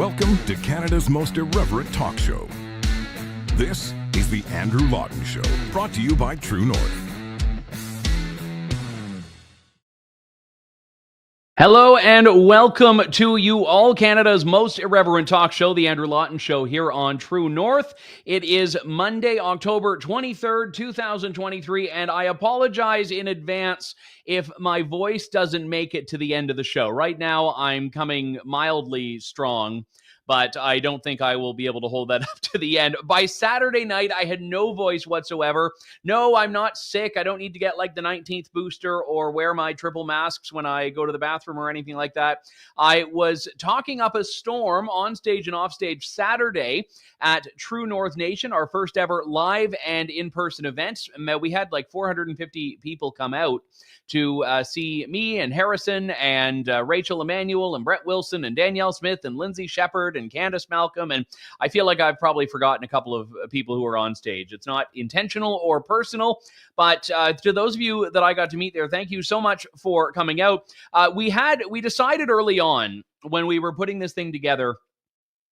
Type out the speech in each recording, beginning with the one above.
Welcome to Canada's most irreverent talk show. This is the Andrew Lawton Show, brought to you by True North. Hello and welcome to you all, Canada's most irreverent talk show, the Andrew Lawton Show here on True North. It is Monday, October 23rd, 2023, and I apologize in advance if my voice doesn't make it to the end of the show. Right now, I'm coming mildly strong, but I don't think I will be able to hold that up to the end. By Saturday night, I had no voice whatsoever. No, I'm not sick. I don't need to get like the 19th booster or wear my triple masks when I go to the bathroom or anything like that. I was talking up a storm on stage and off stage Saturday at True North Nation, our first ever live and in-person event. We had like 450 people come out to see me and Harrison and Rachel Emmanuel and Brett Wilson and Danielle Smith and Lindsay Shepard and Candace Malcolm. And I feel like I've probably forgotten a couple of people who are on stage. It's not intentional or personal, but to those of you that I got to meet there, thank you so much for coming out. We decided early on when we were putting this thing together,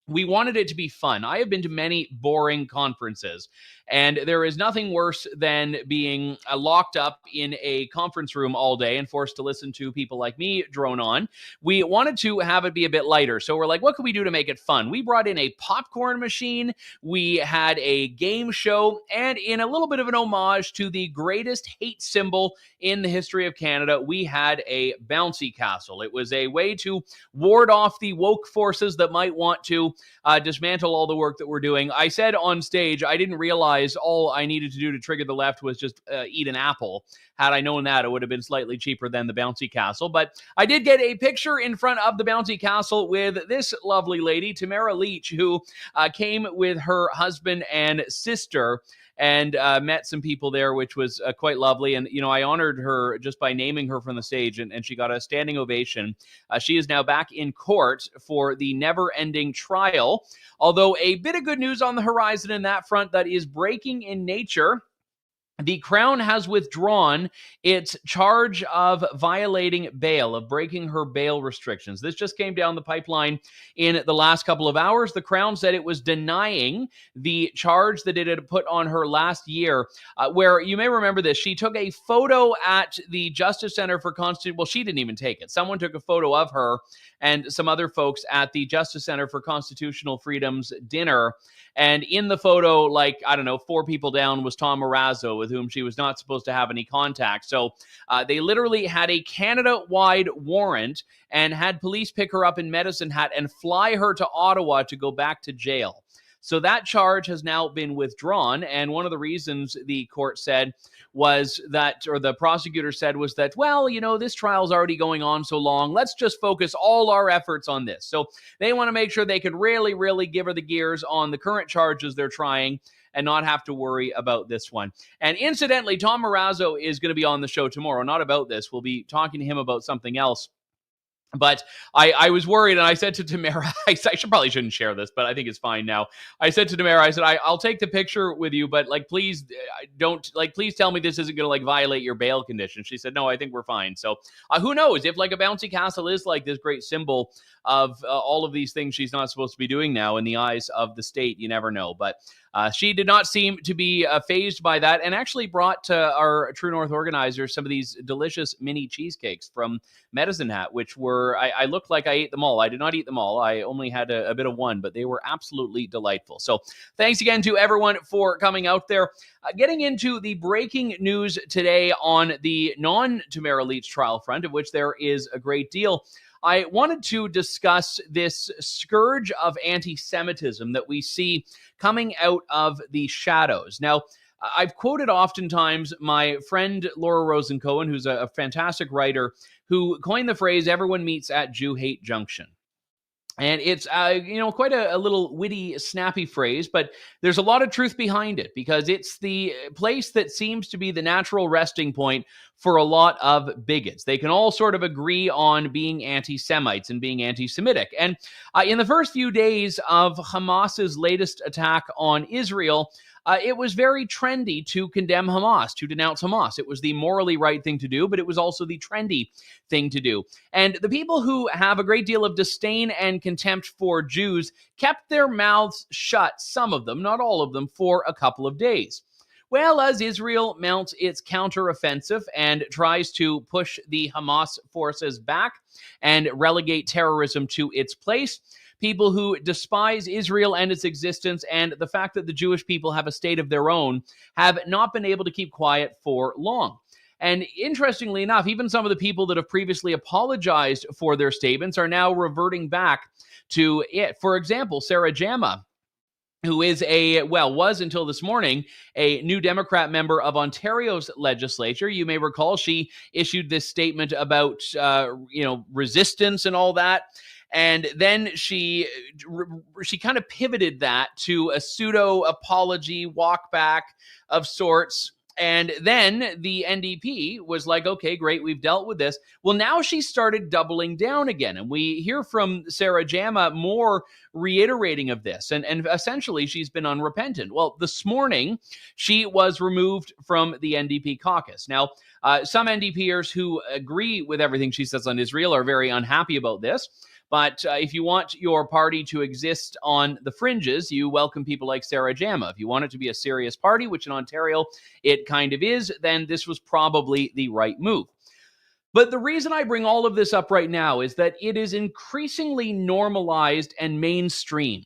we wanted it to be fun. I have been to many boring conferences, and there is nothing worse than being locked up in a conference room all day and forced to listen to people like me drone on. We wanted to have it be a bit lighter, so we're like, what can we do to make it fun? We brought in a popcorn machine, we had a game show, and in a little bit of an homage to the greatest hate symbol in the history of Canada, we had a bouncy castle. It was a way to ward off the woke forces that might want to dismantle all the work that we're doing. I said on stage, I didn't realize all I needed to do to trigger the left was just eat an apple. Had I known that, it would have been slightly cheaper than the bouncy castle. But I did get a picture in front of the bouncy castle with this lovely lady, Tamara Leach, who came with her husband and sister and met some people there, which was quite lovely. And, you know, I honored her just by naming her from the stage, and she got a standing ovation. She is now back in court for the never-ending trial. Although a bit of good news on the horizon in that front that is breaking in nature. The Crown has withdrawn its charge of violating bail, of breaking her bail restrictions. This just came down the pipeline in the last couple of hours. The Crown said it was denying the charge that it had put on her last year, where you may remember this. She took a photo at the Justice Center for Constitutional... Well, she didn't even take it. Someone took a photo of her and some other folks at the Justice Center for Constitutional Freedom's dinner. And in the photo, like, I don't know, 4 people down was Tom Marazzo, with whom she was not supposed to have any contact. So they literally had a Canada-wide warrant and had police pick her up in Medicine Hat and fly her to Ottawa to go back to jail. So that charge has now been withdrawn. And one of the reasons the court said was that, or the prosecutor said, was that, well, you know, this trial's already going on so long. Let's just focus all our efforts on this. So they want to make sure they could really, really give her the gears on the current charges they're trying and not have to worry about this one. And incidentally, Tom Marazzo is going to be on the show tomorrow. Not about this. We'll be talking to him about something else. But I was worried, and I said to Tamara, I shouldn't share this, but I think it's fine now. I said to Tamara, I said, I'll take the picture with you, but like, please please tell me this isn't going to like violate your bail conditions. She said, no, I think we're fine. So who knows if like a bouncy castle is like this great symbol of all of these things she's not supposed to be doing now in the eyes of the state. You never know. But she did not seem to be fazed by that, and actually brought to our True North organizers some of these delicious mini cheesecakes from Medicine Hat, which were, I looked like I ate them all. I did not eat them all. I only had a bit of one, but they were absolutely delightful. So thanks again to everyone for coming out there. Getting into the breaking news today on the non-Tamara Leach trial front, of which there is a great deal. I wanted to discuss this scourge of anti-Semitism that we see coming out of the shadows. Now, I've quoted oftentimes my friend Laura Rosen-Cohen, who's a fantastic writer, who coined the phrase, everyone meets at Jew-hate junction. And it's, quite a little witty, snappy phrase, but there's a lot of truth behind it because it's the place that seems to be the natural resting point for a lot of bigots. They can all sort of agree on being anti-Semites and being anti-Semitic. And in the first few days of Hamas's latest attack on Israel, it was very trendy to condemn Hamas, to denounce Hamas. It was the morally right thing to do, but it was also the trendy thing to do. And the people who have a great deal of disdain and contempt for Jews kept their mouths shut, some of them, not all of them, for a couple of days. Well, as Israel mounts its counteroffensive and tries to push the Hamas forces back and relegate terrorism to its place, people who despise Israel and its existence and the fact that the Jewish people have a state of their own have not been able to keep quiet for long. And interestingly enough, even some of the people that have previously apologized for their statements are now reverting back to it. For example, Sarah Jama, who is was until this morning, a New Democrat member of Ontario's legislature. You may recall she issued this statement about, resistance and all that. And then she kind of pivoted that to a pseudo apology walk back of sorts. And then the NDP was like, okay, great, we've dealt with this. Well, now she started doubling down again. And we hear from Sarah Jama more reiterating of this. And essentially, she's been unrepentant. Well, this morning, she was removed from the NDP caucus. Now, some NDPers who agree with everything she says on Israel are very unhappy about this. But if you want your party to exist on the fringes, you welcome people like Sarah Jama. If you want it to be a serious party, which in Ontario it kind of is, then this was probably the right move. But the reason I bring all of this up right now is that it is increasingly normalized and mainstream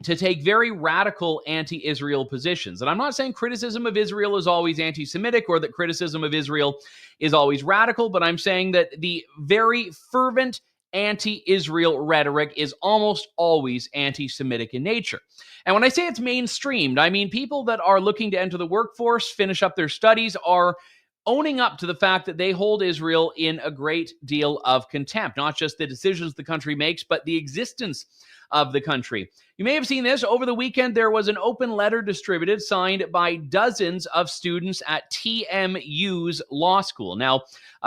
to take very radical anti-Israel positions. And I'm not saying criticism of Israel is always anti-Semitic or that criticism of Israel is always radical, but I'm saying that the very fervent anti-Israel rhetoric is almost always anti-Semitic in nature. And when I say it's mainstreamed, I mean people that are looking to enter the workforce, finish up their studies, are owning up to the fact that they hold Israel in a great deal of contempt, not just the decisions the country makes, but the existence of the country. You may have seen this. Over the weekend, there was an open letter distributed, signed by dozens of students at TMU's law school. Now,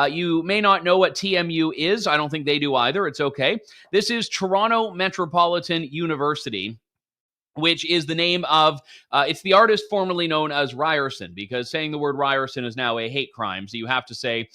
you may not know what TMU is. I don't think they do either. It's okay. This is Toronto Metropolitan University, which is the name of, it's the artist formerly known as Ryerson, because saying the word Ryerson is now a hate crime. So you have to say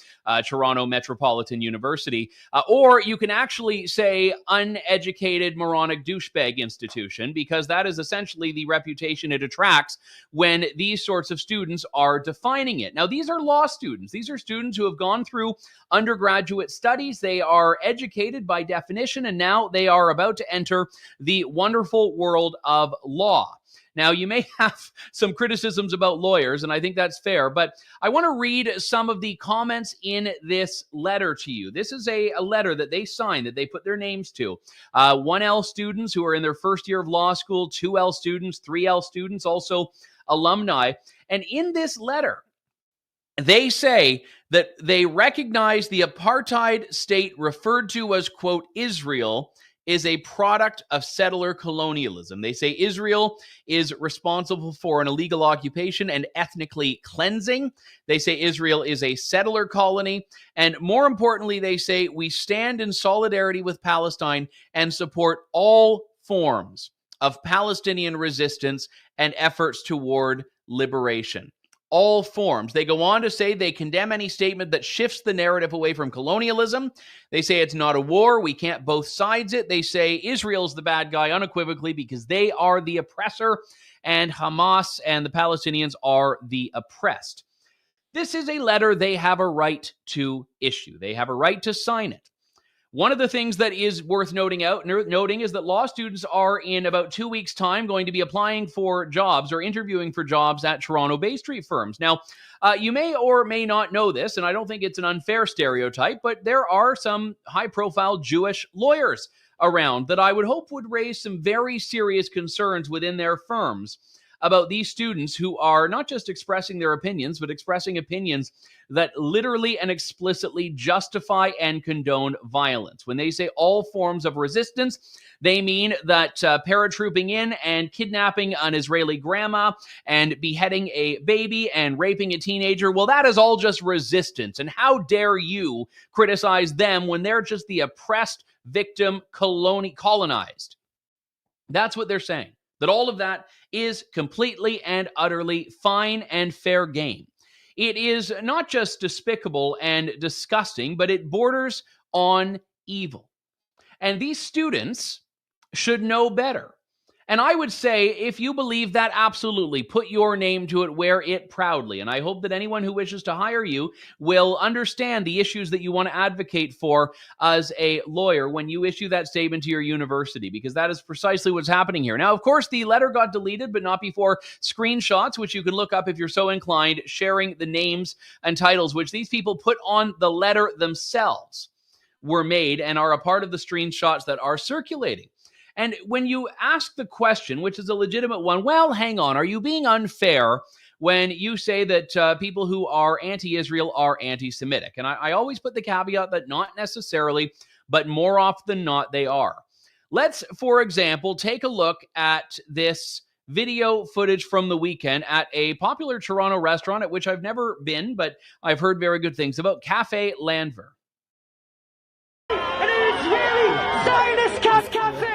Toronto Metropolitan University, or you can actually say uneducated moronic douchebag institution, because that is essentially the reputation it attracts when these sorts of students are defining it. Now, these are law students. These are students who have gone through undergraduate studies. They are educated by definition, and now they are about to enter the wonderful world of law. Now, you may have some criticisms about lawyers, and I think that's fair, but I want to read some of the comments in this letter to you. This is a letter that they signed, that they put their names to. 1L students who are in their first year of law school, 2L students, 3L students, also alumni. And in this letter, they say that they recognize the apartheid state referred to as, quote, Israel, is a product of settler colonialism. They say Israel is responsible for an illegal occupation and ethnically cleansing. They say Israel is a settler colony. And more importantly, they say we stand in solidarity with Palestine and support all forms of Palestinian resistance and efforts toward liberation. All forms. They go on to say they condemn any statement that shifts the narrative away from colonialism. They say it's not a war. We can't both sides it. They say Israel's the bad guy unequivocally because they are the oppressor and Hamas and the Palestinians are the oppressed. This is a letter they have a right to issue. They have a right to sign it. One of the things that is worth noting is that law students are in about 2 weeks' time going to be applying for jobs or interviewing for jobs at Toronto Bay Street firms. Now, you may or may not know this, and I don't think it's an unfair stereotype, but there are some high-profile Jewish lawyers around that I would hope would raise some very serious concerns within their firms about these students who are not just expressing their opinions, but expressing opinions that literally and explicitly justify and condone violence. When they say all forms of resistance, they mean that paratrooping in and kidnapping an Israeli grandma and beheading a baby and raping a teenager, well, that is all just resistance. And how dare you criticize them when they're just the oppressed victim colonized? That's what they're saying. that all of that is completely and utterly fine and fair game. It is not just despicable and disgusting, but it borders on evil. And these students should know better. And I would say, if you believe that, absolutely put your name to it, wear it proudly. And I hope that anyone who wishes to hire you will understand the issues that you want to advocate for as a lawyer when you issue that statement to your university, because that is precisely what's happening here. Now, of course, the letter got deleted, but not before screenshots, which you can look up if you're so inclined, sharing the names and titles which these people put on the letter themselves were made and are a part of the screenshots that are circulating. And when you ask the question, which is a legitimate one, well, hang on, are you being unfair when you say that people who are anti-Israel are anti-Semitic? And I always put the caveat that not necessarily, but more often than not, they are. Let's, for example, take a look at this video footage from the weekend at a popular Toronto restaurant at which I've never been, but I've heard very good things about, Cafe Landver. And an Israeli Zionist cafe!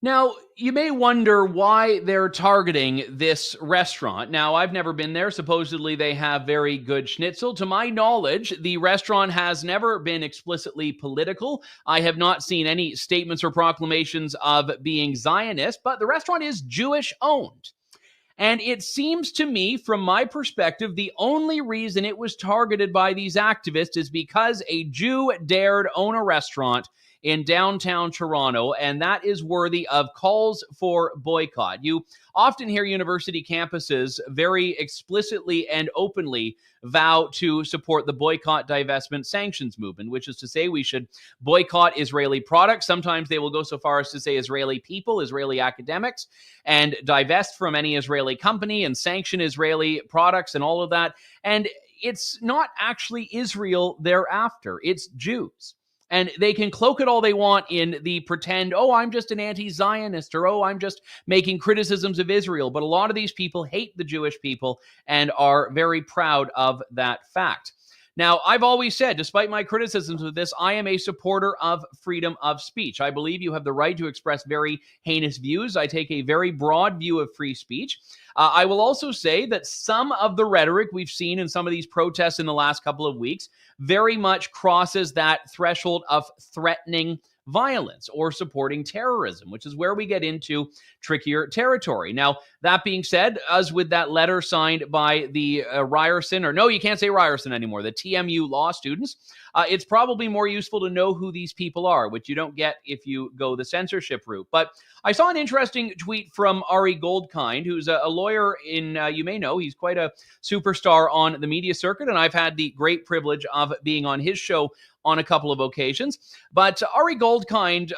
Now, you may wonder why they're targeting this restaurant. Now, I've never been there. Supposedly, they have very good schnitzel. To my knowledge, the restaurant has never been explicitly political. I have not seen any statements or proclamations of being Zionist, but the restaurant is Jewish-owned. And it seems to me, from my perspective, the only reason it was targeted by these activists is because a Jew dared own a restaurant in downtown Toronto, and that is worthy of calls for boycott. You often hear university campuses very explicitly and openly vow to support the boycott, divestment, sanctions movement, which is to say we should boycott Israeli products. Sometimes they will go so far as to say Israeli people, Israeli academics, and divest from any Israeli company and sanction Israeli products and all of that. And it's not actually Israel thereafter, it's Jews. And they can cloak it all they want in the pretend, oh, I'm just an anti-Zionist, or oh, I'm just making criticisms of Israel. But a lot of these people hate the Jewish people and are very proud of that fact. Now, I've always said, despite my criticisms of this, I am a supporter of freedom of speech. I believe you have the right to express very heinous views. I take a very broad view of free speech. I will also say that some of the rhetoric we've seen in some of these protests in the last couple of weeks very much crosses that threshold of threatening violence or supporting terrorism, which is where we get into trickier territory. Now, that being said, as with that letter signed by the Ryerson, or no, you can't say Ryerson anymore, the TMU law students, it's probably more useful to know who these people are, which you don't get if you go the censorship route. But I saw an interesting tweet from Ari Goldkind, who's a lawyer in, you may know, he's quite a superstar on the media circuit, and I've had the great privilege of being on his show on a couple of occasions. But Ari Goldkind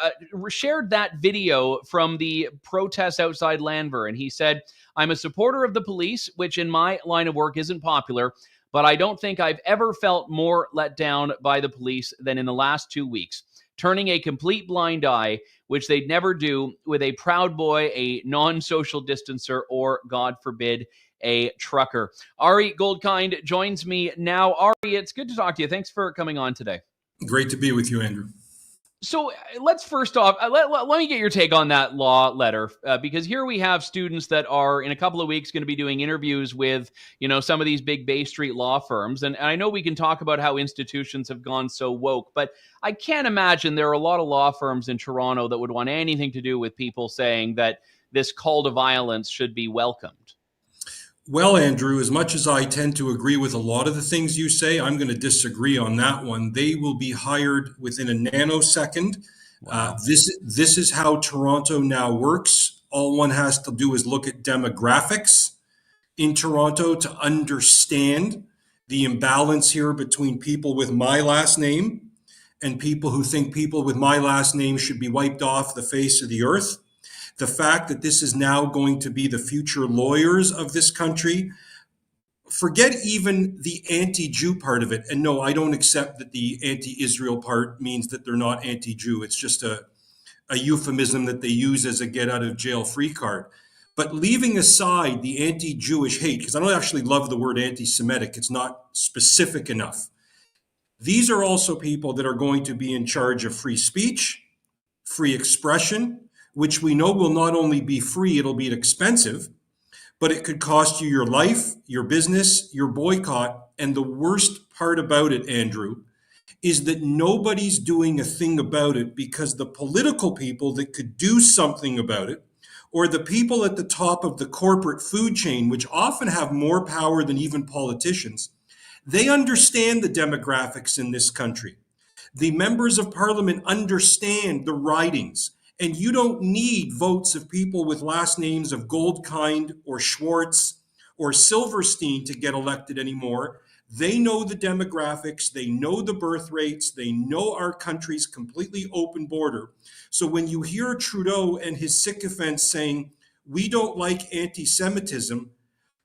shared that video from the protests outside Landver, and he said, I'm a supporter of the police, which in my line of work isn't popular, but I don't think I've ever felt more let down by the police than in the last 2 weeks, turning a complete blind eye, which they'd never do with a Proud Boy, a non-social distancer, or, God forbid, a trucker. Ari Goldkind joins me now. Ari, it's good to talk to you. Thanks for coming on today. Great to be with you, Andrew. So let's first off, let me get your take on that law letter, because here we have students that are in a couple of weeks going to be doing interviews with, some of these big Bay Street law firms. And I know we can talk about how institutions have gone so woke, but I can't imagine there are a lot of law firms in Toronto that would want anything to do with people saying that this call to violence should be welcomed. Well, Andrew, as much as I tend to agree with a lot of the things you say, I'm going to disagree on that one. They will be hired within a nanosecond. Wow. This is how Toronto now works. All one has to do is look at demographics in Toronto to understand the imbalance here between people with my last name and people who think people with my last name should be wiped off the face of the earth. The fact that this is now going to be the future lawyers of this country Forget even the anti-Jew part of it. And no, I don't accept that the anti-Israel part means that they're not anti-Jew. It's just a euphemism that they use as a get out of jail free card. But leaving aside the anti-Jewish hate, because I don't actually love the word anti-Semitic, it's not specific enough. These are also people that are going to be in charge of free speech, free expression, which we know will not only be free, it'll be expensive, but it could cost you your life, your business, your boycott. And the worst part about it, Andrew, is that nobody's doing a thing about it because the political people that could do something about it, or the people at the top of the corporate food chain, which often have more power than even politicians, they understand the demographics in this country. The members of parliament understand the ridings, and you don't need votes of people with last names of Goldkind or Schwartz or Silverstein to get elected anymore. They know the demographics, they know the birth rates, they know our country's completely open border. So when you hear Trudeau and his sycophants saying, we don't like anti-Semitism,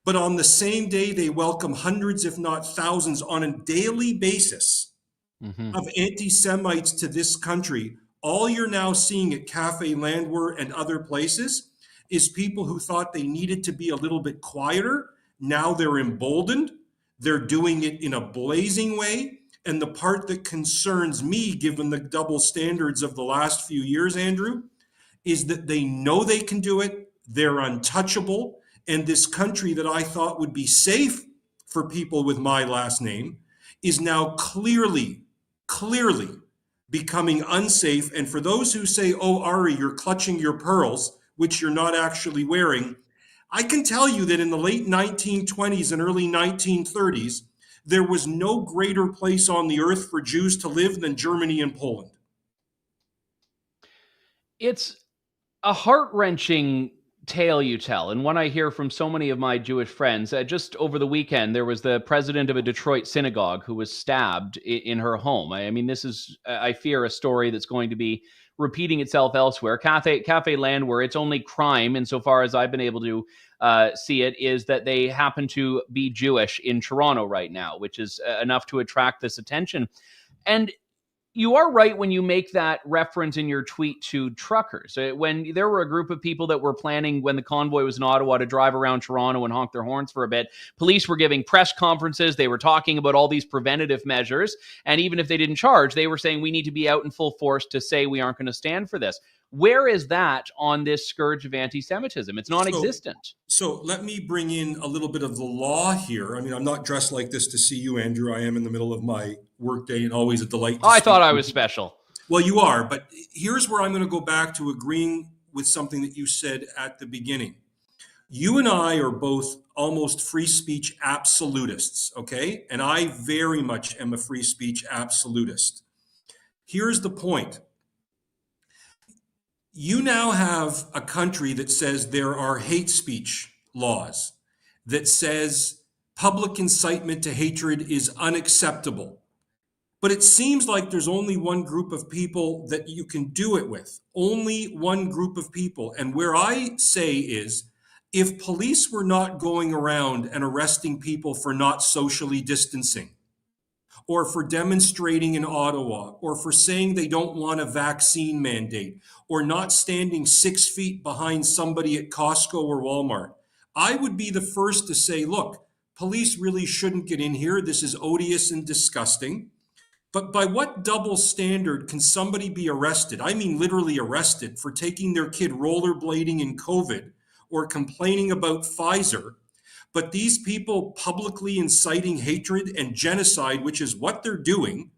but on the same day they welcome hundreds, if not thousands, on a daily basis of anti-Semites to this country, all you're now seeing at Cafe Landwehr and other places is people who thought they needed to be a little bit quieter. Now they're emboldened. They're doing it in a blazing way. And the part that concerns me, given the double standards of the last few years, Andrew, is that they know they can do it. They're untouchable. And this country that I thought would be safe for people with my last name is now clearly becoming unsafe. And for those who say, oh, Ari, you're clutching your pearls, which you're not actually wearing, I can tell you that in the late 1920s and early 1930s, there was no greater place on the earth for Jews to live than Germany and Poland. It's a heart-wrenching tale you tell, and one I hear from so many of my Jewish friends. Just over the weekend, there was the president of a Detroit synagogue who was stabbed in her home. I mean, this is, I fear, a story that's going to be repeating itself elsewhere. Cafe Landwehr, its only crime, insofar as I've been able to see it, is that they happen to be Jewish in Toronto right now, which is enough to attract this attention. And you are right when you make that reference in your tweet to truckers. When there were a group of people that were planning, when the convoy was in Ottawa, to drive around Toronto and honk their horns for a bit, police were giving press conferences. They were talking about all these preventative measures. And even if they didn't charge, they were saying we need to be out in full force to say we aren't going to stand for this. Where is that on this scourge of anti-Semitism? It's non-existent. So let me bring in a little bit of the law here. I mean, I'm not dressed like this to see you, Andrew. I am in the middle of my workday and always a delight. I thought I was special. Well, you are, but here's where I'm going to go back to agreeing with something that you said at the beginning. You and I are both almost free speech absolutists, okay? And I very much am a free speech absolutist. Here's the point. You now have a country that says there are hate speech laws, that says public incitement to hatred is unacceptable. But it seems like there's only one group of people that you can do it with, only one group of people. And where I say is, if police were not going around and arresting people for not socially distancing, or for demonstrating in Ottawa, or for saying they don't want a vaccine mandate, or not standing 6 feet behind somebody at Costco or Walmart, I would be the first to say, look, police really shouldn't get in here. This is odious and disgusting. But by what double standard can somebody be arrested? I mean, literally arrested for taking their kid rollerblading in COVID or complaining about Pfizer. But these people publicly inciting hatred and genocide, which is what they're doing,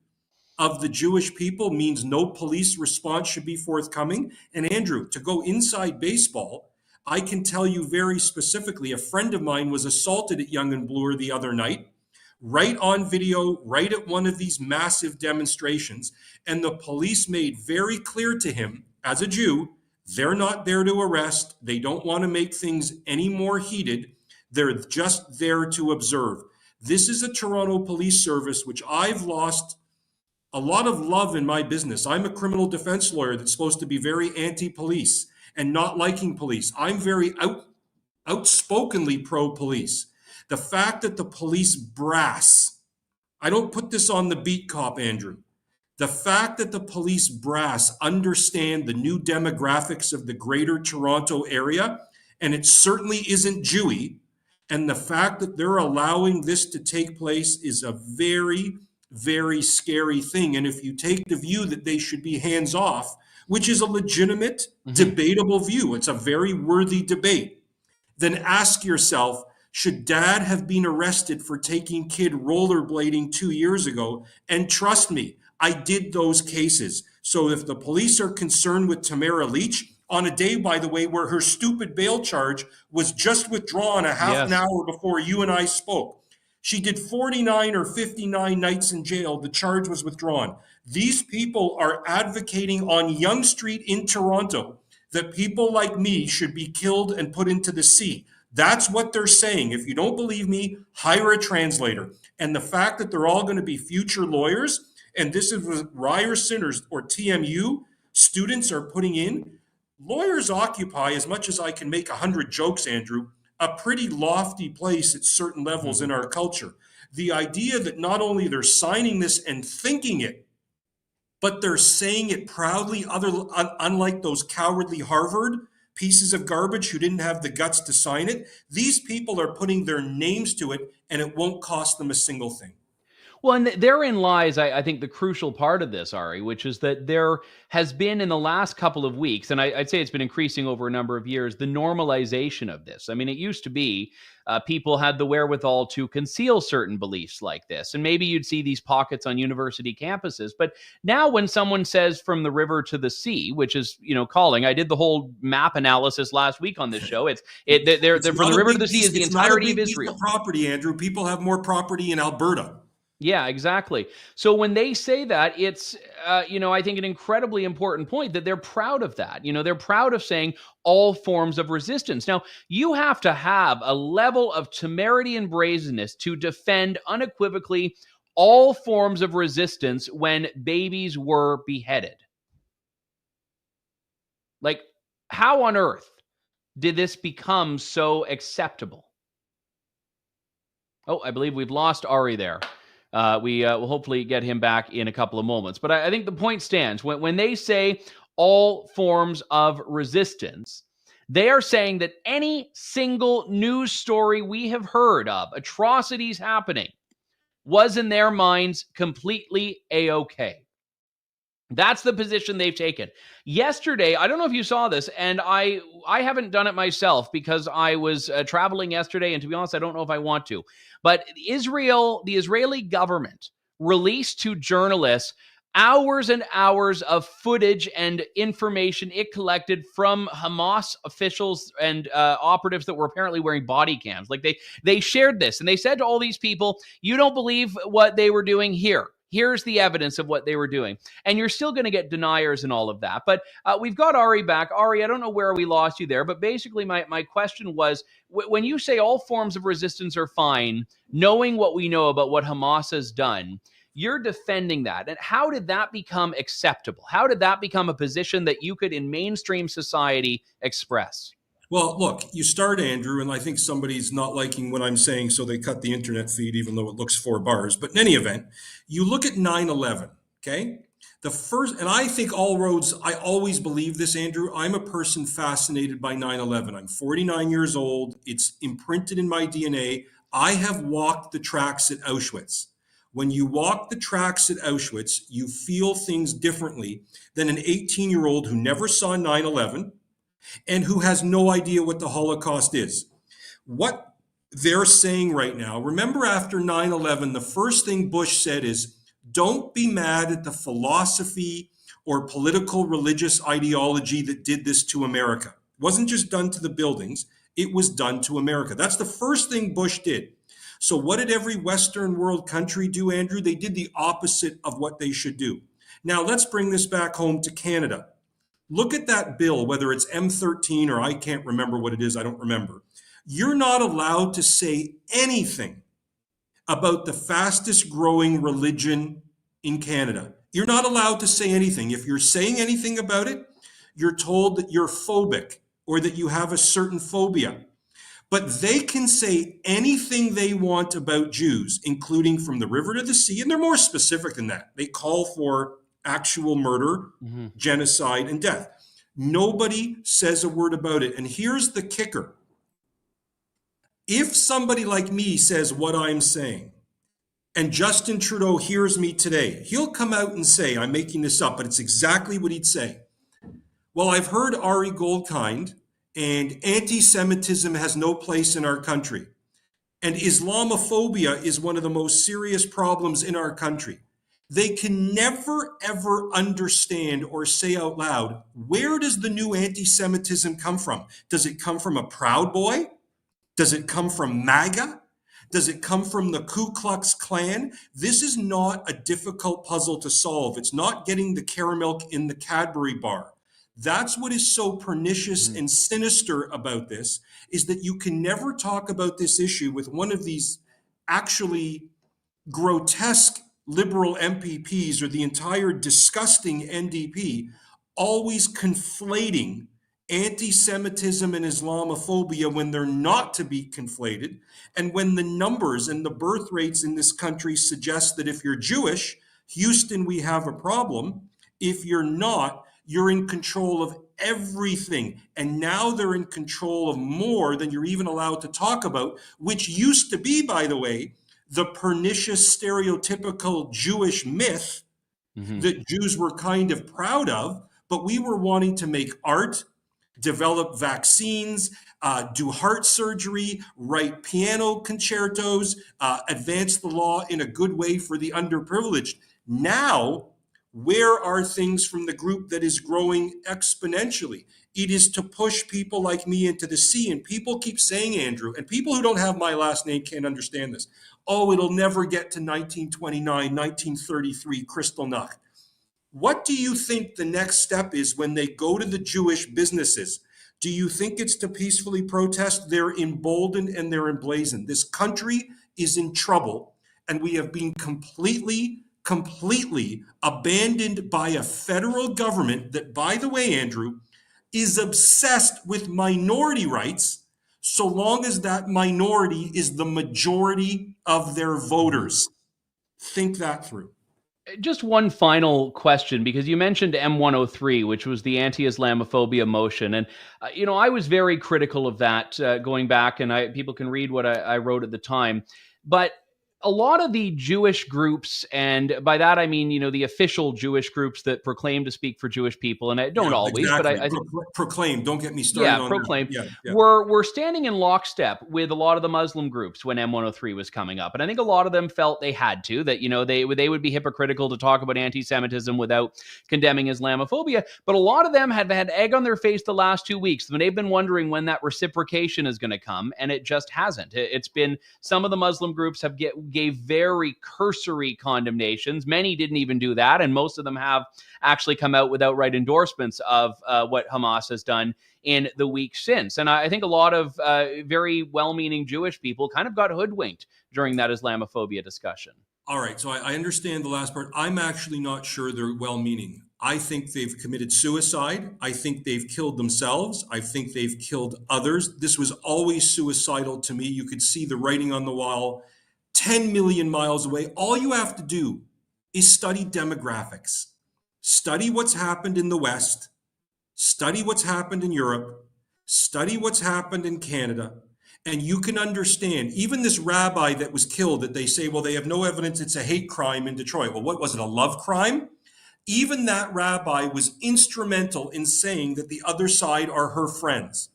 of the Jewish people, means no police response should be forthcoming. And Andrew, to go inside baseball, I can tell you very specifically, a friend of mine was assaulted at Yonge and Bloor the other night, right on video, right at one of these massive demonstrations. And the police made very clear to him, as a Jew, they're not there to arrest. They don't want to make things any more heated. They're just there to observe. This is a Toronto police service, which I've lost a lot of love in my business. I'm a criminal defense lawyer that's supposed to be very anti-police and not liking police. I'm very outspokenly pro-police. The fact that the police brass, I don't put this on the beat cop, Andrew. The fact that the police brass understand the new demographics of the greater Toronto area, and it certainly isn't Jewy, and the fact that they're allowing this to take place is a very, very scary thing. And if you take the view that they should be hands off, which is a legitimate, debatable view, it's a very worthy debate, then ask yourself, should dad have been arrested for taking kid rollerblading 2 years ago? And trust me, I did those cases. So if the police are concerned with Tamara Leach, on a day, by the way, where her stupid bail charge was just withdrawn a half an hour before you and I spoke. She did 49 or 59 nights in jail. The charge was withdrawn. These people are advocating on Yonge Street in Toronto that people like me should be killed and put into the sea. That's what they're saying. If you don't believe me, hire a translator. And the fact that they're all going to be future lawyers, and this is what Ryerson or TMU students are putting in, lawyers occupy, as much as I can make 100 jokes, Andrew, a pretty lofty place at certain levels in our culture. The idea that not only they're signing this and thinking it, but they're saying it proudly, unlike those cowardly Harvard pieces of garbage who didn't have the guts to sign it. These people are putting their names to it, and it won't cost them a single thing. Well, and therein lies, I think, the crucial part of this, Ari, which is that there has been in the last couple of weeks, and I'd say it's been increasing over a number of years, the normalization of this. I mean, it used to be people had the wherewithal to conceal certain beliefs like this, and maybe you'd see these pockets on university campuses. But now when someone says from the river to the sea, which is, calling, I did the whole map analysis last week on this show. They're from the river to the sea is the entirety of Israel. Property, Andrew. People have more property in Alberta. Yeah, exactly. So when they say that, it's, I think an incredibly important point that they're proud of that. They're proud of saying all forms of resistance. Now, you have to have a level of temerity and brazenness to defend unequivocally all forms of resistance when babies were beheaded. Like, how on earth did this become so acceptable? Oh, I believe we've lost Ari there. We will hopefully get him back in a couple of moments. But I think the point stands. When they say all forms of resistance, they are saying that any single news story we have heard of, atrocities happening, was in their minds completely A-okay. That's the position they've taken. Yesterday, I don't know if you saw this, and I haven't done it myself because I was traveling yesterday, and to be honest, I don't know if I want to. But the Israeli government released to journalists hours and hours of footage and information it collected from Hamas officials and operatives that were apparently wearing body cams. Like they shared this, and they said to all these people, you don't believe what they were doing here. Here's the evidence of what they were doing. And you're still going to get deniers and all of that. But we've got Ari back. Ari, I don't know where we lost you there, but basically my question was, when you say all forms of resistance are fine, knowing what we know about what Hamas has done, you're defending that. And how did that become acceptable? How did that become a position that you could in mainstream society express? Well, look, you start, Andrew, and I think somebody's not liking what I'm saying, so they cut the internet feed, even though it looks 4 bars. But in any event, you look at 9/11, okay? The first, and I think all roads, I always believe this, Andrew. I'm a person fascinated by 9/11. I'm 49 years old. It's imprinted in my DNA. I have walked the tracks at Auschwitz. When you walk the tracks at Auschwitz, you feel things differently than an 18-year-old who never saw 9/11 and who has no idea what the Holocaust is. What they're saying right now, remember after 9/11, the first thing Bush said is, don't be mad at the philosophy or political religious ideology that did this to America. It wasn't just done to the buildings, it was done to America. That's the first thing Bush did. So what did every Western world country do, Andrew? They did the opposite of what they should do. Now let's bring this back home to Canada. Look at that bill, whether it's M13 or I can't remember what it is, I don't remember. You're not allowed to say anything about the fastest growing religion in Canada. You're not allowed to say anything. If you're saying anything about it, you're told that you're phobic or that you have a certain phobia. But they can say anything they want about Jews, including from the river to the sea, and they're more specific than that. They call for actual murder, genocide, and death. Nobody says a word about it. And here's the kicker. If somebody like me says what I'm saying, and Justin Trudeau hears me today, he'll come out and say, I'm making this up, but it's exactly what he'd say. Well, I've heard Ari Goldkind, and anti-Semitism has no place in our country. And Islamophobia is one of the most serious problems in our country. They can never, ever understand or say out loud, where does the new anti-Semitism come from? Does it come from a Proud Boy? Does it come from MAGA? Does it come from the Ku Klux Klan? This is not a difficult puzzle to solve. It's not getting the caramel in the Cadbury bar. That's what is so pernicious and sinister about this, is that you can never talk about this issue with one of these actually grotesque liberal MPPs or the entire disgusting NDP always conflating anti-Semitism and Islamophobia when they're not to be conflated, and when the numbers and the birth rates in this country suggest that if you're Jewish, Houston, we have a problem. If you're not, you're in control of everything. And now they're in control of more than you're even allowed to talk about, which used to be, by the way, the pernicious stereotypical Jewish myth that Jews were kind of proud of, but we were wanting to make art, develop vaccines, do heart surgery, write piano concertos, advance the law in a good way for the underprivileged. Now, where are things from the group that is growing exponentially? It is to push people like me into the sea. And people keep saying, Andrew, and people who don't have my last name can't understand this. Oh, it'll never get to 1929, 1933, Kristallnacht. What do you think the next step is when they go to the Jewish businesses? Do you think it's to peacefully protest? They're emboldened and they're emblazoned. This country is in trouble, and we have been completely abandoned by a federal government that, by the way, Andrew, is obsessed with minority rights so long as that minority is the majority of their voters. Think that through. Just one final question, because you mentioned M103, which was the anti-Islamophobia motion. And, I was very critical of that going back, and people can read what I wrote at the time. But a lot of the Jewish groups, and by that I mean, the official Jewish groups that proclaim to speak for Jewish people, and I don't always, exactly. but I think proclaim. Don't get me started. on proclaim. That. Yeah. We're standing in lockstep with a lot of the Muslim groups when M103 was coming up, and I think a lot of them felt they had to, that they would be hypocritical to talk about anti-Semitism without condemning Islamophobia. But a lot of them had had egg on their face the last 2 weeks, when they've been wondering when that reciprocation is going to come, and it just hasn't. It's been, some of the Muslim groups gave very cursory condemnations. Many didn't even do that, and most of them have actually come out with outright endorsements of what Hamas has done in the week since. And I think a lot of very well-meaning Jewish people kind of got hoodwinked during that Islamophobia discussion. All right, so I understand the last part. I'm actually not sure they're well-meaning. I think they've committed suicide. I think they've killed themselves. I think they've killed others. This was always suicidal to me. You could see the writing on the wall 10 million miles away. All you have to do is study demographics. Study what's happened in the West. Study what's happened in Europe. Study what's happened in Canada. And you can understand, even this rabbi that was killed, that they say, well, they have no evidence it's a hate crime in Detroit. Well, what was it, a love crime? Even that rabbi was instrumental in saying that the other side are her friends.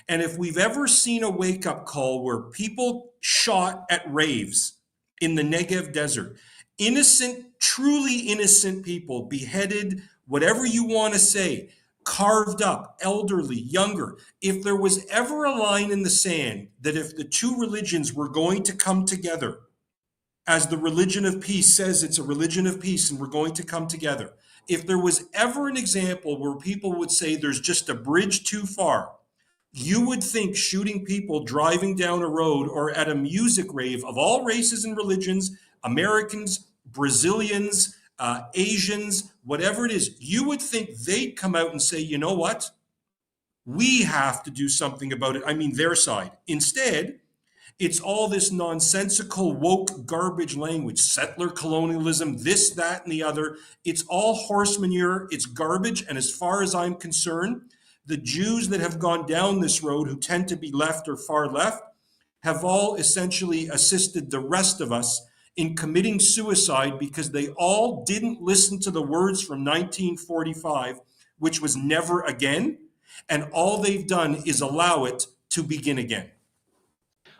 And if we've ever seen a wake-up call where people shot at raves in the Negev desert, innocent, truly innocent people beheaded, whatever you want to say, carved up, elderly, younger. If there was ever a line in the sand that if the two religions were going to come together, as the religion of peace says it's a religion of peace and we're going to come together, if there was ever an example where people would say there's just a bridge too far, you would think shooting people driving down a road or at a music rave of all races and religions, Americans, Brazilians, Asians, whatever it is, you would think they'd come out and say, you know what? We have to do something about it. I mean, their side. Instead, it's all this nonsensical, woke garbage language, settler colonialism, this, that, and the other. It's all horse manure. It's garbage. And as far as I'm concerned, the Jews that have gone down this road, who tend to be left or far left, have all essentially assisted the rest of us in committing suicide because they all didn't listen to the words from 1945, which was never again. And all they've done is allow it to begin again.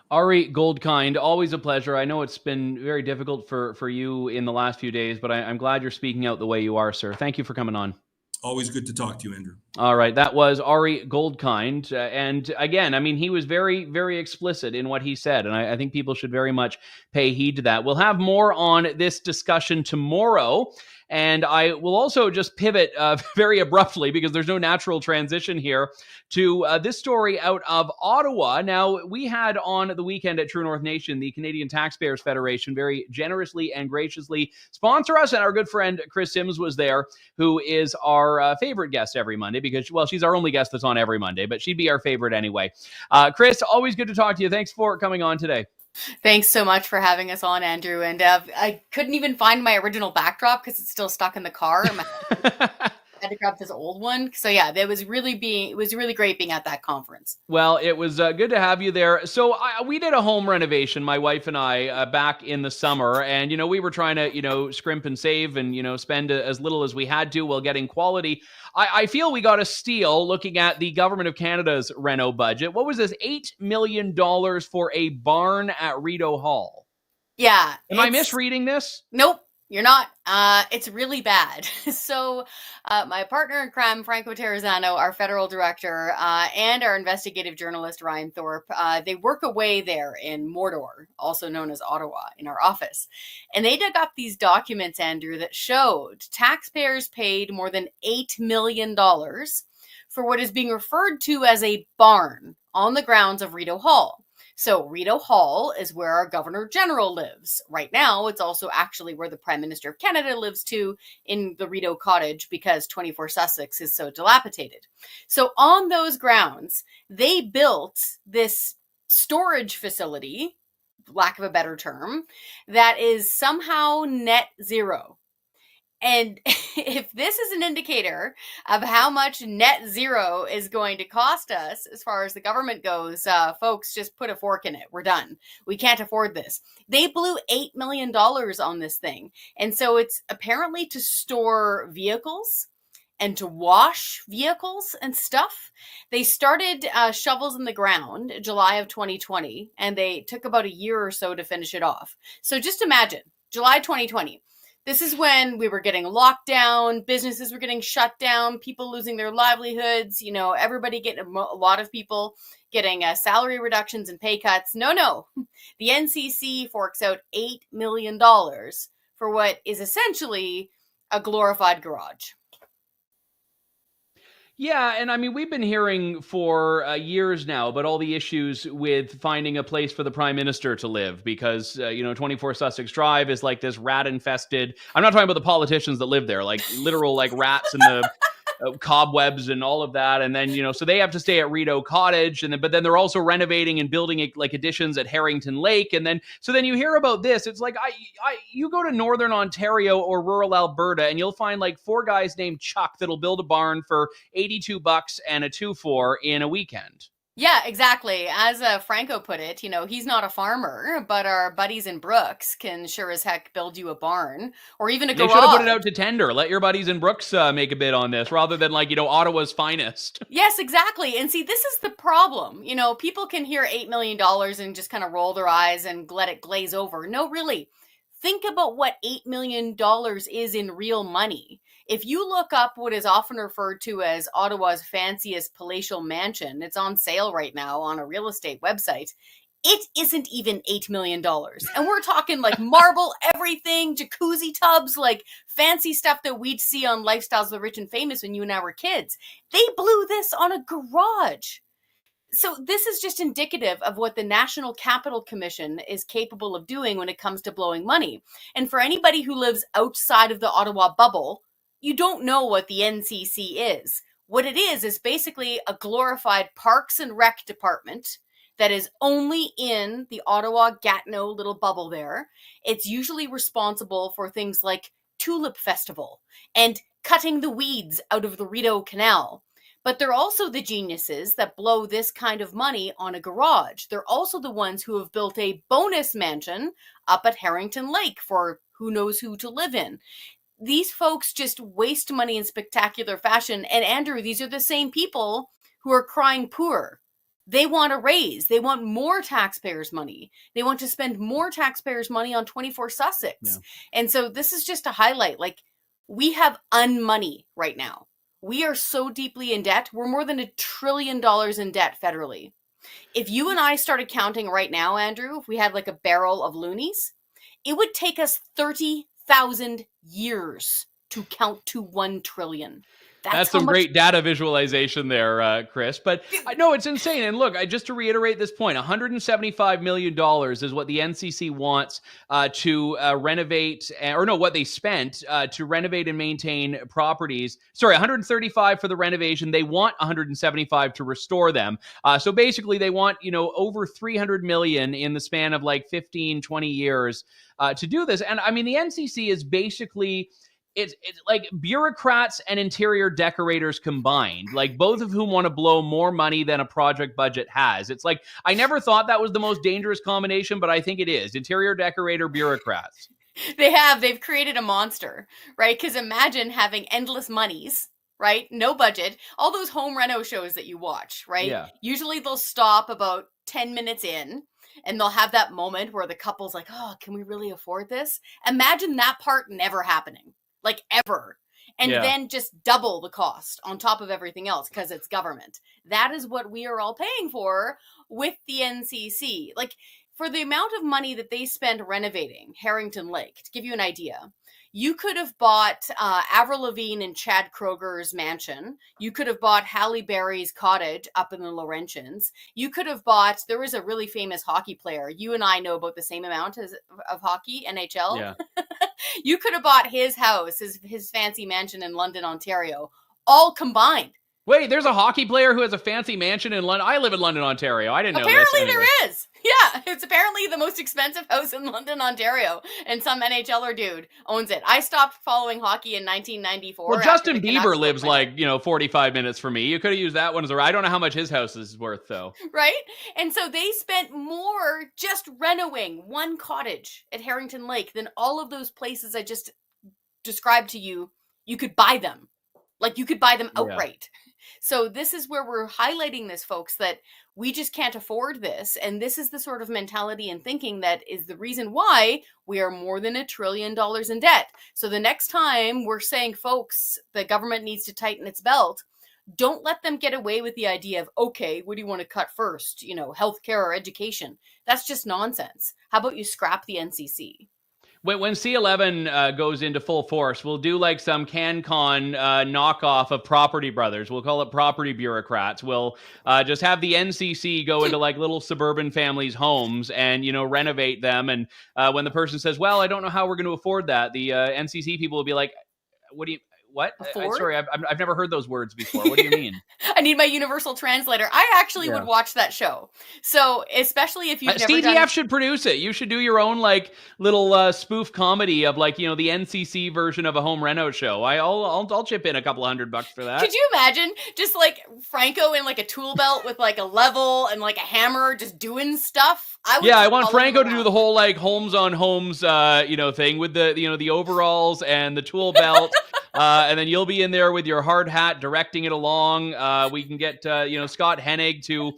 Ari Goldkind, always a pleasure. I know it's been very difficult for you in the last few days, but I'm glad you're speaking out the way you are, sir. Thank you for coming on. Always good to talk to you, Andrew. All right, that was Ari Goldkind. And again, I mean, he was very, very explicit in what he said, and I think people should very much pay heed to that. We'll have more on this discussion tomorrow. And I will also just pivot very abruptly, because there's no natural transition here, to this story out of Ottawa. Now, we had on the weekend at True North Nation, the Canadian Taxpayers Federation very generously and graciously sponsor us. And our good friend Kris Sims was there, who is our favorite guest every Monday, because, well, she's our only guest that's on every Monday, but she'd be our favorite anyway. Kris, always good to talk to you. Thanks for coming on today. Thanks so much for having us on, Andrew. And I couldn't even find my original backdrop because it's still stuck in the car. I had to grab this old one. So yeah, it was really great being at that conference. Well, it was good to have you there. So we did a home renovation, my wife and I, back in the summer. And, we were trying to, scrimp and save and, spend as little as we had to while getting quality. I feel we got a steal looking at the Government of Canada's reno budget. What was this? $8 million for a barn at Rideau Hall. Yeah. Am I misreading this? Nope. You're not. It's really bad. So my partner in crime, Franco Terrazzano, our federal director, and our investigative journalist, Ryan Thorpe, they work away there in Mordor, also known as Ottawa, in our office. And they dug up these documents, Andrew, that showed taxpayers paid more than $8 million for what is being referred to as a barn on the grounds of Rideau Hall. So Rideau Hall is where our Governor General lives. Right now, it's also actually where the Prime Minister of Canada lives too, in the Rideau Cottage, because 24 Sussex is so dilapidated. So on those grounds, they built this storage facility, lack of a better term, that is somehow net zero. And if this is an indicator of how much net zero is going to cost us as far as the government goes, folks, just put a fork in it. We're done. We can't afford this. They blew $8 million on this thing. And so it's apparently to store vehicles and to wash vehicles and stuff. They started shovels in the ground July of 2020, and they took about a year or so to finish it off. So just imagine, July 2020. This is when we were getting locked down, businesses were getting shut down, people losing their livelihoods, everybody getting, a lot of people getting salary reductions and pay cuts. No. The NCC forks out $8 million for what is essentially a glorified garage. Yeah, and I mean, we've been hearing for years now about all the issues with finding a place for the Prime Minister to live, because, 24 Sussex Drive is like this rat-infested... I'm not talking about the politicians that live there, like literal like rats in the cobwebs and all of that. And then, so they have to stay at Rideau Cottage, but then they're also renovating and building like additions at Harrington Lake. And then you hear about this. It's like, you go to Northern Ontario or rural Alberta and you'll find like 4 guys named Chuck that'll build a barn for $82 and a 2-4 in a weekend. Yeah, exactly. As Franco put it, he's not a farmer, but our buddies in Brooks can sure as heck build you a barn or even a garage. They should have put it out to tender. Let your buddies in Brooks make a bid on this rather than Ottawa's finest. Yes, exactly. And see, this is the problem. People can hear $8 million and just kind of roll their eyes and let it glaze over. No, really. Think about what $8 million is in real money. If you look up what is often referred to as Ottawa's fanciest palatial mansion, it's on sale right now on a real estate website. It isn't even $8 million. And we're talking like marble, everything, jacuzzi tubs, like fancy stuff that we'd see on Lifestyles of the Rich and Famous when you and I were kids. They blew this on a garage. So this is just indicative of what the National Capital Commission is capable of doing when it comes to blowing money. And for anybody who lives outside of the Ottawa bubble, you don't know what the NCC is. What it is basically a glorified Parks and Rec department that is only in the Ottawa-Gatineau little bubble there. It's usually responsible for things like Tulip Festival and cutting the weeds out of the Rideau Canal. But they're also the geniuses that blow this kind of money on a garage. They're also the ones who have built a bonus mansion up at Harrington Lake for who knows who to live in. These folks just waste money in spectacular fashion. And Andrew, these are the same people who are crying poor. They want a raise. They want more taxpayers' money. They want to spend more taxpayers' money on 24 Sussex. Yeah. And so this is just a highlight. Like, we have unmoney right now. We are so deeply in debt. We're more than $1 trillion in debt federally. If you and I started counting right now, Andrew, if we had like a barrel of loonies, it would take us 30,000 years to count to 1 trillion. That's some great data visualization there, Kris. But no, it's insane. And look, just to reiterate this point, $175 million is what the NCC wants to renovate, or no, what they spent to renovate and maintain properties. Sorry, 135 for the renovation. They want 175 to restore them. So basically, they want, over 300 million in the span of like 15, 20 years to do this. And I mean, the NCC is basically... It's like bureaucrats and interior decorators combined, like both of whom want to blow more money than a project budget has. It's like, I never thought that was the most dangerous combination, but I think it is. Interior decorator, bureaucrats. They've created a monster, right? Because imagine having endless monies, right? No budget. All those home reno shows that you watch, right? Yeah. Usually they'll stop about 10 minutes in. And they'll have that moment where the couple's like, oh, can we really afford this? Imagine that part never happening. Like ever. And then just double the cost on top of everything else because it's government. That is what we are all paying for with the NCC. Like, for the amount of money that they spend renovating Harrington Lake, to give you an idea, you could have bought Avril Lavigne and Chad Kroger's mansion. You could have bought Halle Berry's cottage up in the Laurentians. You could have bought, there was a really famous hockey player. You and I know about the same amount of hockey, NHL. Yeah. You could have bought his house, his fancy mansion in London, Ontario, all combined. Wait, there's a hockey player who has a fancy mansion in London. I live in London, Ontario. I didn't know this. Apparently there is. Yeah, it's apparently the most expensive house in London, Ontario, and some NHLer dude owns it. I stopped following hockey in 1994. Well, Justin Bieber lives like, 45 minutes from me. You could have used that one as a... I don't know how much his house is worth, though. Right? And so they spent more just renovating one cottage at Harrington Lake than all of those places I just described to you. You could buy them. Like, you could buy them outright. Yeah. So this is where we're highlighting this, folks, that we just can't afford this. And this is the sort of mentality and thinking that is the reason why we are more than $1 trillion in debt. So the next time we're saying, folks, the government needs to tighten its belt, don't let them get away with the idea of, okay, what do you want to cut first? Healthcare or education? That's just nonsense. How about you scrap the NCC? When C11 goes into full force, we'll do like some CanCon knockoff of Property Brothers. We'll call it Property Bureaucrats. We'll just have the NCC go into like little suburban families' homes and, renovate them. And when the person says, well, I don't know how we're going to afford that, the NCC people will be like, what? Sorry, I've never heard those words before. What do you mean? I need my universal translator. I actually would watch that show. So especially if you've never CDF should produce it. You should do your own like little spoof comedy of like, the NCC version of a home reno show. I'll chip in a couple $100 for that. Could you imagine just like Franco in like a tool belt with like a level and like a hammer just doing stuff? I want Franco to do the whole like homes on homes thing with the the overalls and the tool belt. And then you'll be in there with your hard hat directing it along. We can get, Scott Hennig to,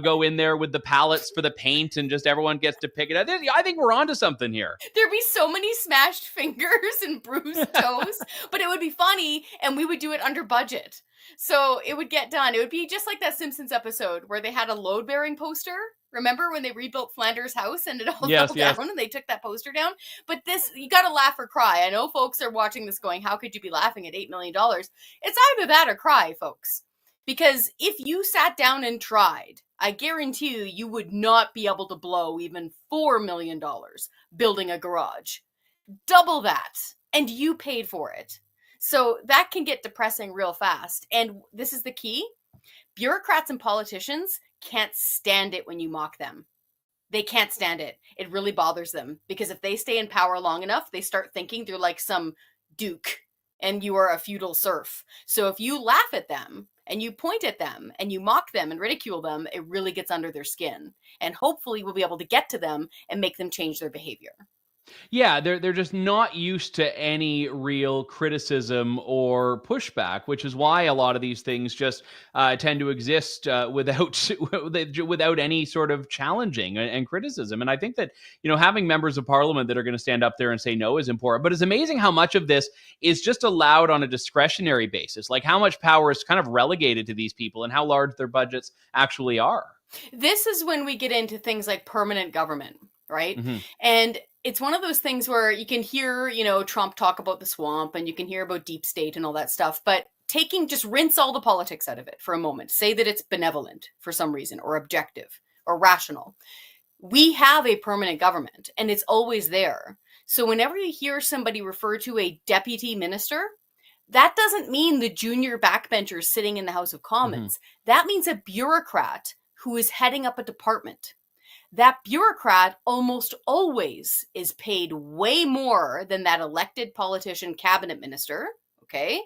go in there with the pallets for the paint and just everyone gets to pick it up. I think we're onto something here. There'd be so many smashed fingers and bruised toes, but it would be funny and we would do it under budget. So it would get done. It would be just like that Simpsons episode where they had a load-bearing poster. Remember when they rebuilt Flanders' house and it all fell down and they took that poster down? But this, you got to laugh or cry. I know folks are watching this going, how could you be laughing at $8 million? It's either that or cry, folks. Because if you sat down and tried, I guarantee you would not be able to blow even $4 million building a garage. Double that. And you paid for it. So that can get depressing real fast. And this is the key. Bureaucrats and politicians can't stand it when you mock them. They can't stand it. It really bothers them because if they stay in power long enough, they start thinking they're like some duke and you are a feudal serf. So if you laugh at them and you point at them and you mock them and ridicule them, it really gets under their skin. And hopefully we'll be able to get to them and make them change their behavior. Yeah, they're just not used to any real criticism or pushback, which is why a lot of these things just tend to exist without any sort of challenging and criticism. And I think that, having members of parliament that are going to stand up there and say no is important. But it's amazing how much of this is just allowed on a discretionary basis, like how much power is kind of relegated to these people and how large their budgets actually are. This is when we get into things like permanent government, right? Mm-hmm. And it's one of those things where you can hear, Trump talk about the swamp and you can hear about deep state and all that stuff, but just rinse all the politics out of it for a moment. Say that it's benevolent for some reason or objective or rational. We have a permanent government and it's always there. So whenever you hear somebody refer to a deputy minister, that doesn't mean the junior backbencher sitting in the House of Commons. Mm-hmm. That means a bureaucrat who is heading up a department. That bureaucrat almost always is paid way more than that elected politician cabinet minister, okay?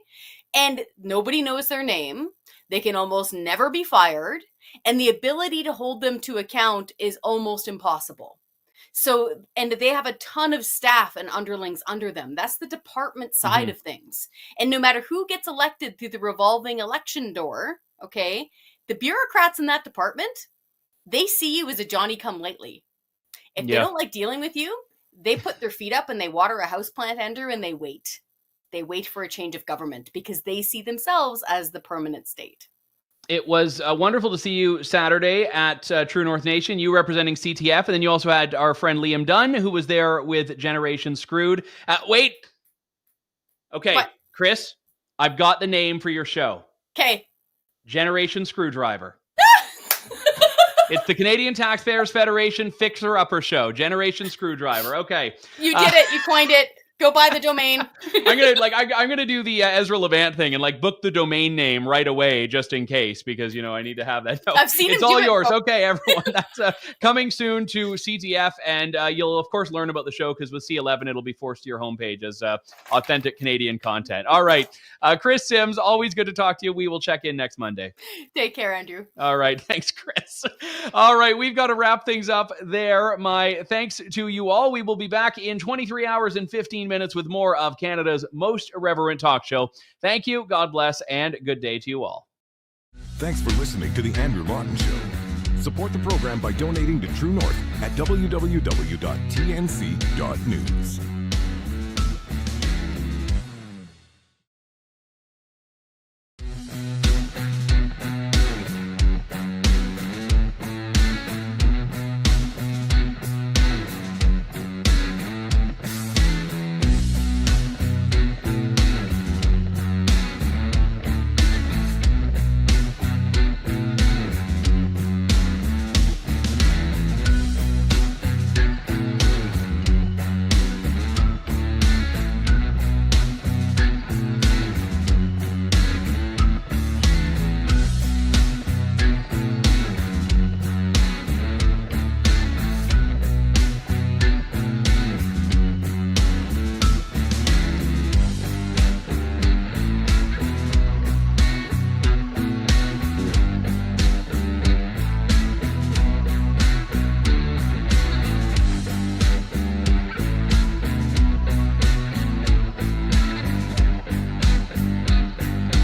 And nobody knows their name. They can almost never be fired. And the ability to hold them to account is almost impossible. So, and they have a ton of staff and underlings under them. That's the department side of things. And no matter who gets elected through the revolving election door, okay, the bureaucrats in that department, they see you as a Johnny-come-lately. If they don't like dealing with you, they put their feet up and they water a houseplant, Andrew, and they wait. They wait for a change of government because they see themselves as the permanent state. It was wonderful to see you Saturday at True North Nation, you representing CTF, and then you also had our friend Liam Dunn, who was there with Generation Screwed. Wait. Okay, what? Kris, I've got the name for your show. Okay. Generation Screwdriver. It's the Canadian Taxpayers Federation Fixer-Upper Show. Generation Screwdriver. Okay. You did it. You coined it. Go buy the domain. I'm gonna do the Ezra Levant thing and book the domain name right away just in case because I need to have that. No, I've seen it's all yours. Okay, everyone. That's coming soon to CTF, and you'll of course learn about the show because with C11 it'll be forced to your homepage as authentic Canadian content. All right, Kris Sims, always good to talk to you. We will check in next Monday. Take care, Andrew. All right, thanks, Kris. All right, we've got to wrap things up there. My thanks to you all. We will be back in 23 hours and 15 minutes with more of Canada's most irreverent talk show. Thank you, God bless, and good day to you all. Thanks for listening to The Andrew Lawton Show. Support the program by donating to True North at www.tnc.news.